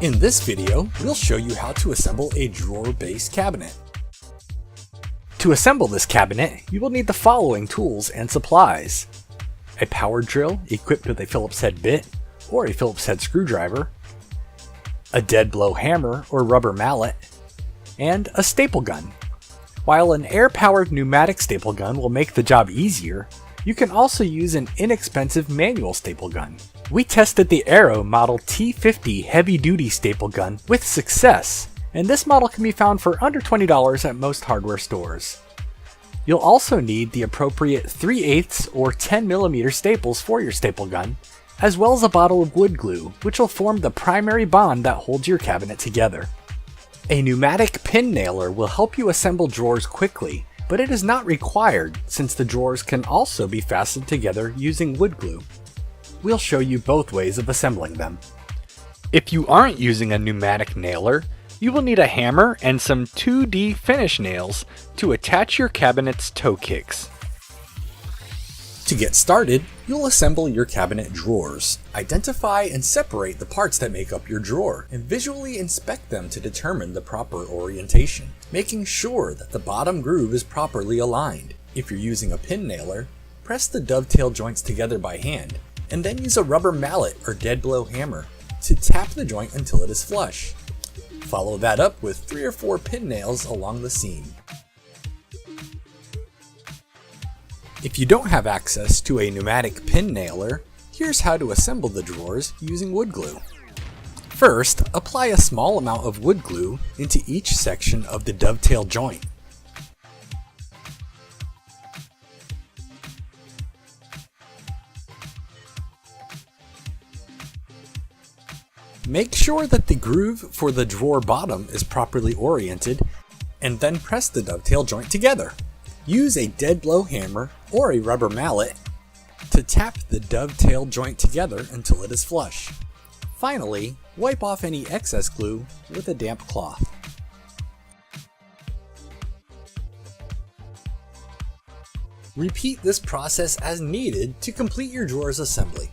In this video, we'll show you how to assemble a drawer-based cabinet. To assemble this cabinet, you will need the following tools and supplies: a power drill equipped with a Phillips head bit or a Phillips head screwdriver, a dead blow hammer or rubber mallet, and a staple gun. While an air-powered pneumatic staple gun will make the job easier, you can also use an inexpensive manual staple gun. We tested the Aero Model T50 heavy-duty staple gun with success, and this model can be found for under $20 at most hardware stores. You'll also need the appropriate 3/8 or 10mm staples for your staple gun, as well as a bottle of wood glue, which will form the primary bond that holds your cabinet together. A pneumatic pin nailer will help you assemble drawers quickly, but it is not required since the drawers can also be fastened together using wood glue. We'll show you both ways of assembling them. If you aren't using a pneumatic nailer, you will need a hammer and some 2D finish nails to attach your cabinet's toe kicks. To get started, you'll assemble your cabinet drawers. Identify and separate the parts that make up your drawer, and visually inspect them to determine the proper orientation, making sure that the bottom groove is properly aligned. If you're using a pin nailer, press the dovetail joints together by hand, and then use a rubber mallet or dead blow hammer to tap the joint until it is flush. Follow that up with 3 or 4 pin nails along the seam. If you don't have access to a pneumatic pin nailer, here's how to assemble the drawers using wood glue. First, apply a small amount of wood glue into each section of the dovetail joint. Make sure that the groove for the drawer bottom is properly oriented, and then press the dovetail joint together. Use a dead blow hammer or a rubber mallet to tap the dovetail joint together until it is flush. Finally, wipe off any excess glue with a damp cloth. Repeat this process as needed to complete your drawer's assembly.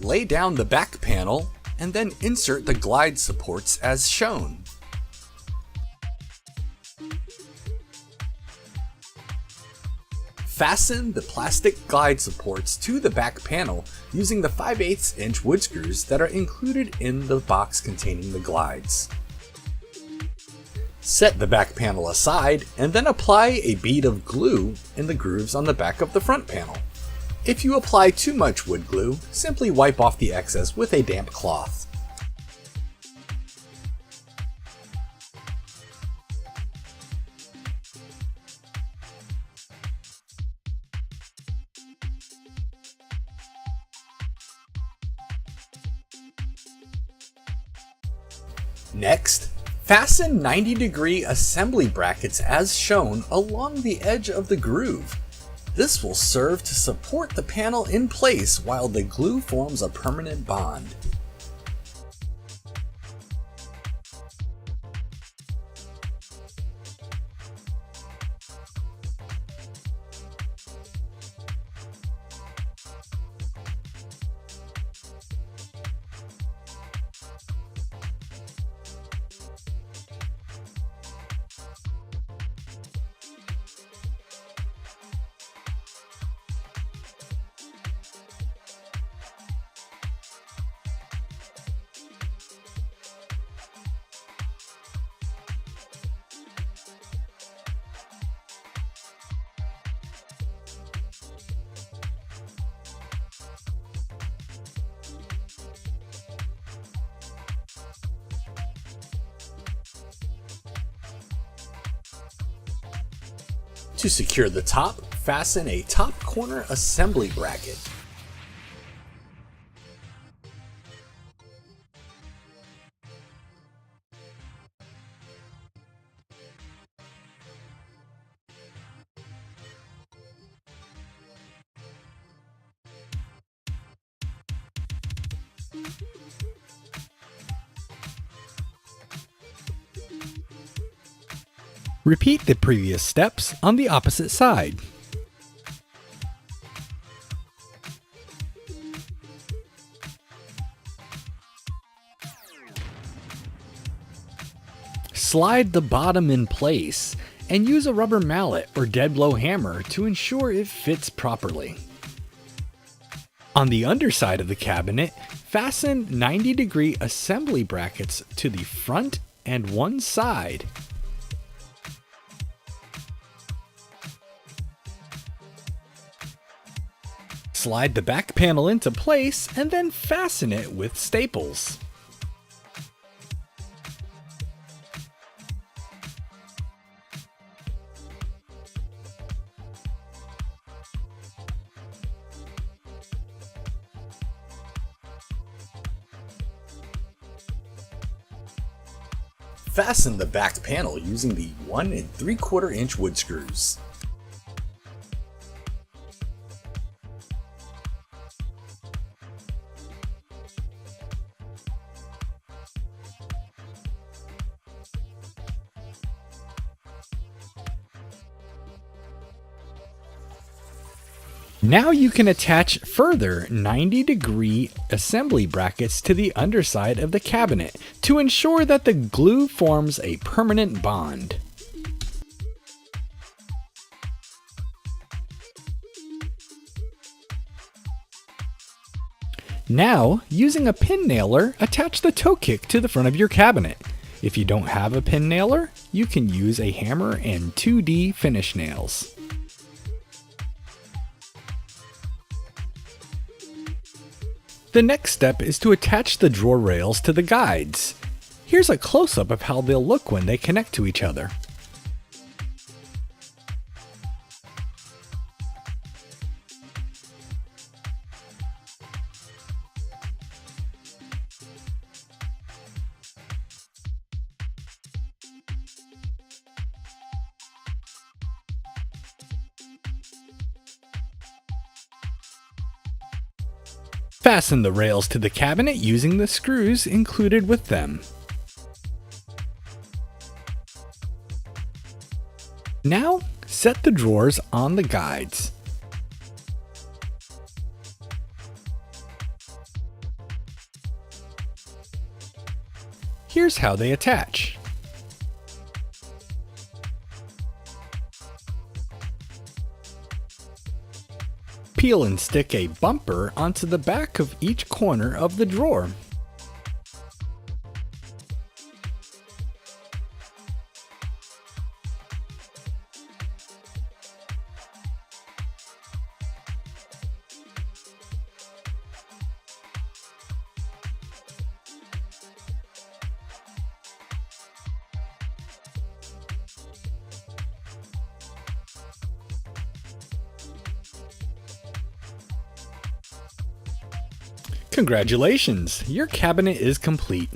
Lay down the back panel and then insert the glide supports as shown. Fasten the plastic glide supports to the back panel using the 5/8 inch wood screws that are included in the box containing the glides. Set the back panel aside and then apply a bead of glue in the grooves on the back of the front panel. If you apply too much wood glue, simply wipe off the excess with a damp cloth. Next, fasten 90-degree assembly brackets as shown along the edge of the groove. This will serve to support the panel in place while the glue forms a permanent bond. To secure the top, fasten a top corner assembly bracket. Repeat the previous steps on the opposite side. Slide the bottom in place and use a rubber mallet or dead blow hammer to ensure it fits properly. On the underside of the cabinet, fasten 90-degree assembly brackets to the front and one side. Slide the back panel into place and then fasten it with staples. Fasten the back panel using the 1 3/4 inch wood screws. Now you can attach further 90-degree assembly brackets to the underside of the cabinet to ensure that the glue forms a permanent bond. Now, using a pin nailer, attach the toe kick to the front of your cabinet. If you don't have a pin nailer, you can use a hammer and 2D finish nails. The next step is to attach the drawer rails to the guides. Here's a close-up of how they'll look when they connect to each other. Fasten the rails to the cabinet using the screws included with them. Now, set the drawers on the guides. Here's how they attach. Peel and stick a bumper onto the back of each corner of the drawer. Congratulations! Your cabinet is complete.